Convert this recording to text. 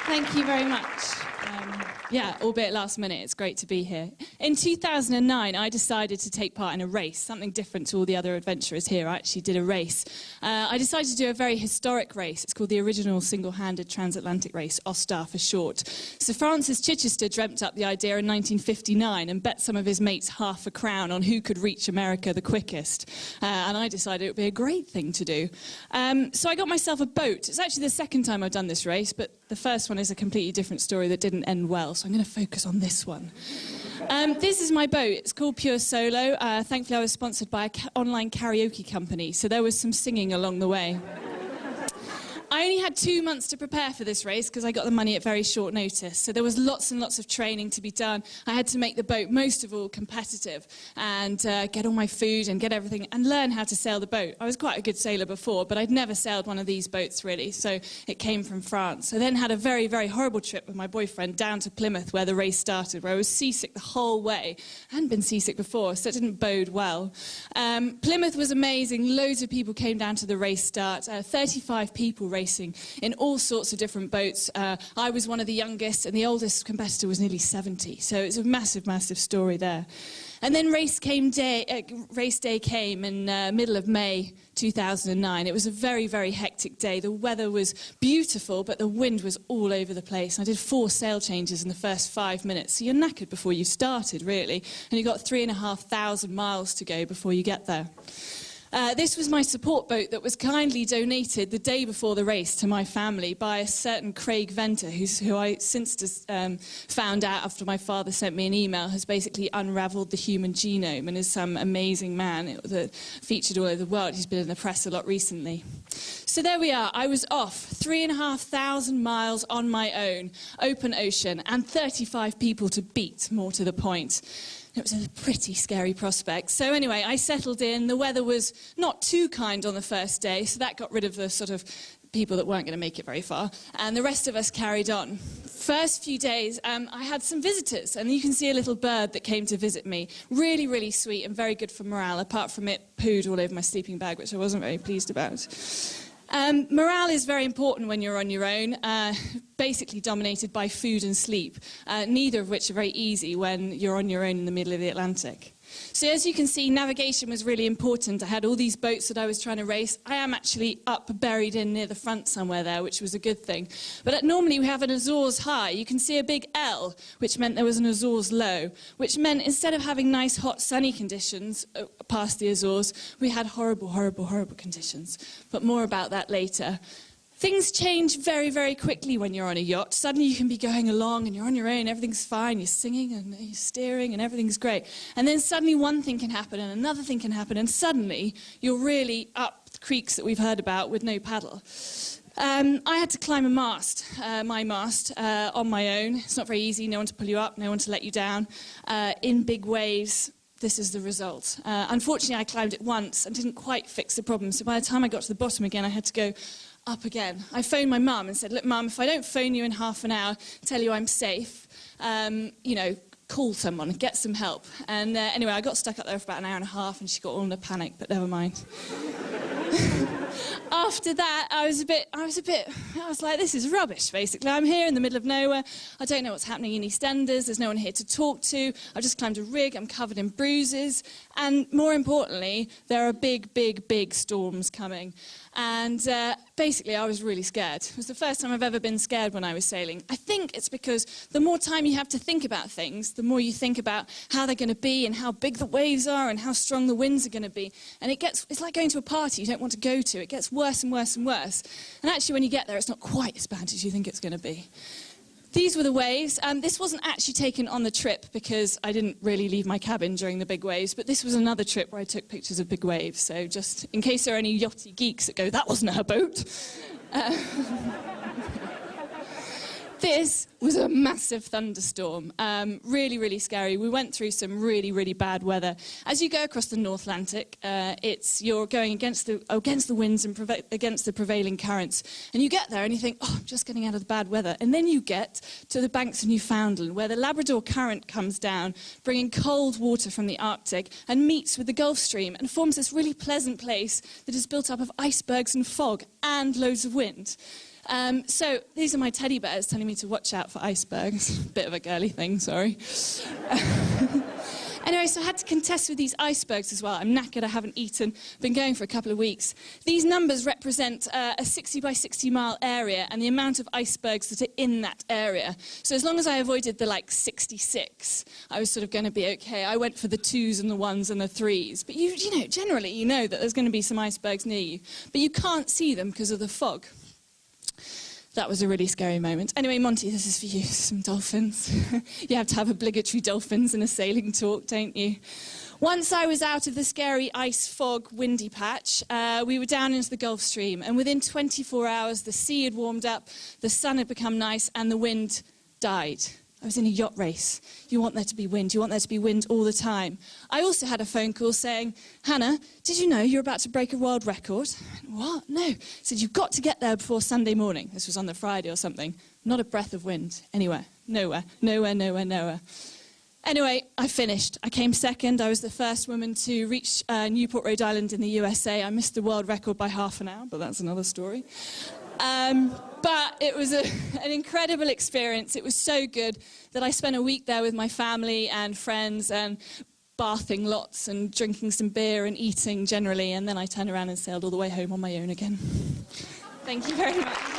Thank you very much. Yeah, albeit last minute, it's great to be here. In 2009, I decided to take part in a race, something different to all the other adventurers here. I actually did a race. I decided to do a very historic race. It's called the original single-handed transatlantic race, OSTAR for short. Sir Francis Chichester dreamt up the idea in 1959 and bet some of his mates £5 on who could reach America the quickest. And I decided it would be a great thing to do. So I got myself a boat. It's actually the second time I've done this race, but the first one is a completely different story that didn't end well, so I'm going to focus on this one. This is my boat. It's called Pure Solo. Thankfully, I was sponsored by an online karaoke company, so there was some singing along the way. I only had 2 months to prepare for this race because I got the money at very short notice. So there was lots and lots of training to be done. I had to make the boat, most of all, competitive and get all my food and get everything and learn how to sail the boat. I was quite a good sailor before, but I'd never sailed one of these boats, really. So it came from France. I then had a very, very horrible trip with my boyfriend down to Plymouth, where the race started, where I was seasick the whole way. I hadn't been seasick before, so it didn't bode well. Plymouth was amazing. Loads of people came down to the race start. 35 people racing in all sorts of different boats. I was one of the youngest, and the oldest competitor was nearly 70. So it's a massive, massive story there. And then race day came in middle of May 2009. It was a very, very hectic day. The weather was beautiful, but the wind was all over the place. I did 4 sail changes in the first 5 minutes. So you're knackered before you started, really. And you've got 3,500 miles to go before you get there. This was my support boat that was kindly donated the day before the race to my family by a certain Craig Venter, who I since found out after my father sent me an email, has basically unravelled the human genome and is some amazing man that featured all over the world. He's been in the press a lot recently. So there we are. I was off 3,500 miles on my own, open ocean, and 35 people to beat, more to the point. It was a pretty scary prospect. So anyway, I settled in. The weather was not too kind on the first day, so that got rid of the sort of people that weren't going to make it very far. And the rest of us carried on. First few days, I had some visitors, and you can see a little bird that came to visit me. Really, really sweet and very good for morale, apart from it pooed all over my sleeping bag, which I wasn't very pleased about. Morale is very important when you're on your own, basically dominated by food and sleep, neither of which are very easy when you're on your own in the middle of the Atlantic. So as you can see, navigation was really important. I had all these boats that I was trying to race. I am actually up, buried in near the front somewhere there, which was a good thing. But normally we have an Azores high. You can see a big L, which meant there was an Azores low, which meant instead of having nice, hot, sunny conditions past the Azores, we had horrible, horrible, horrible conditions. But more about that later. Things change very, very quickly when you're on a yacht. Suddenly you can be going along and you're on your own, everything's fine, you're singing and you're steering and everything's great. And then suddenly one thing can happen and another thing can happen, and suddenly you're really up the creeks that we've heard about with no paddle. I had to climb a mast, my mast, on my own. It's not very easy, no one to pull you up, no one to let you down. In big waves. This is the result. Unfortunately, I climbed it once and didn't quite fix the problem, so by the time I got to the bottom again, I had to go up again. I phoned my mum and said, look, Mum, if I don't phone you in half an hour, tell you I'm safe, you know, call someone, get some help. And anyway, I got stuck up there for about an hour and a half, and she got all in a panic, but never mind. After that, I was like, this is rubbish, basically. I'm here in the middle of nowhere. I don't know what's happening in EastEnders. There's no one here to talk to. I've just climbed a rig. I'm covered in bruises. And more importantly, there are big, big, big storms coming. And basically, I was really scared. It was the first time I've ever been scared when I was sailing. I think it's because the more time you have to think about things, the more you think about how they're going to be and how big the waves are and how strong the winds are going to be. And it's like going to a party you don't want to go to. It gets worse and worse and worse. And actually, when you get there, it's not quite as bad as you think it's going to be. These were the waves. This wasn't actually taken on the trip because I didn't really leave my cabin during the big waves, but this was another trip where I took pictures of big waves. So just in case there are any yachty geeks that go, that wasn't her boat. This was a massive thunderstorm, really, really scary. We went through some really, really bad weather. As you go across the North Atlantic, you're going against the winds and against the prevailing currents. And you get there and you think, oh, I'm just getting out of the bad weather. And then you get to the banks of Newfoundland, where the Labrador Current comes down, bringing cold water from the Arctic, and meets with the Gulf Stream and forms this really pleasant place that is built up of icebergs and fog and loads of wind. So these are my teddy bears telling me to watch out for icebergs. Bit of a girly thing, sorry. Anyway, so I had to contest with these icebergs as well. I'm knackered, I haven't eaten, been going for a couple of weeks. These numbers represent a 60 by 60 mile area and the amount of icebergs that are in that area. So as long as I avoided the 66, I was sort of going to be okay. I went for the 2s and the 1s and the 3s. But you know, generally you know that there's going to be some icebergs near you, but you can't see them because of the fog. That was a really scary moment. Anyway, Monty, this is for you, some dolphins. You have to have obligatory dolphins in a sailing talk, don't you? Once I was out of the scary ice, fog, windy patch, we were down into the Gulf Stream, and within 24 hours, the sea had warmed up, the sun had become nice, and the wind died. I was in a yacht race. You want there to be wind. You want there to be wind all the time. I also had a phone call saying, Hannah, did you know you're about to break a world record? I went, what? No. I said, you've got to get there before Sunday morning. This was on the Friday or something. Not a breath of wind. Anywhere. Nowhere. Nowhere, nowhere, nowhere. Anyway, I finished. I came second. I was the first woman to reach Newport, Rhode Island in the USA. I missed the world record by half an hour, but that's another story. But it was an incredible experience. It was so good that I spent a week there with my family and friends and bathing lots and drinking some beer and eating generally, and then I turned around and sailed all the way home on my own again. Thank you very much.